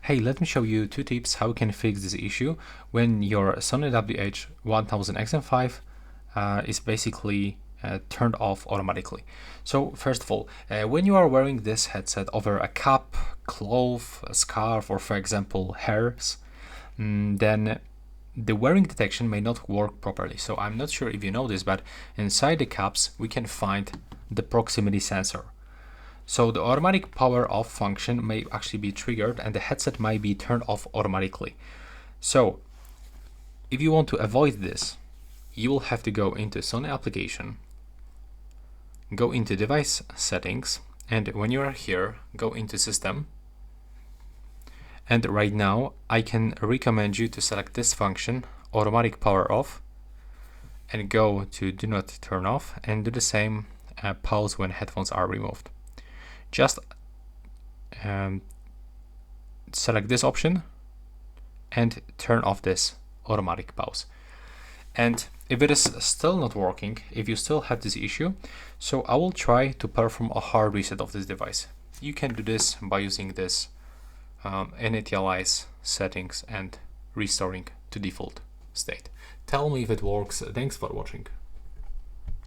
Hey, let me show you two tips how you can fix this issue when your Sony WH-1000XM5 is basically turned off automatically. So first of all, when you are wearing this headset over a cap, cloth, a scarf, or for example hairs, then the wearing detection may not work properly. So I'm not sure if you know this, but inside the caps we can find the proximity sensor. So the automatic power off function may actually be triggered and the headset might be turned off automatically. So if you want to avoid this, you will have to go into Sony application, go into device settings, and when you are here, go into system. And right now I can recommend you to select this function, automatic power off, and go to do not turn off and do the same pause when headphones are removed. Just select this option and turn off this automatic pause. And if it is still not working, if you still have this issue, so I will try to perform a hard reset of this device. You can do this by using this initialize settings and restoring to default state. Tell me if it works. Thanks for watching.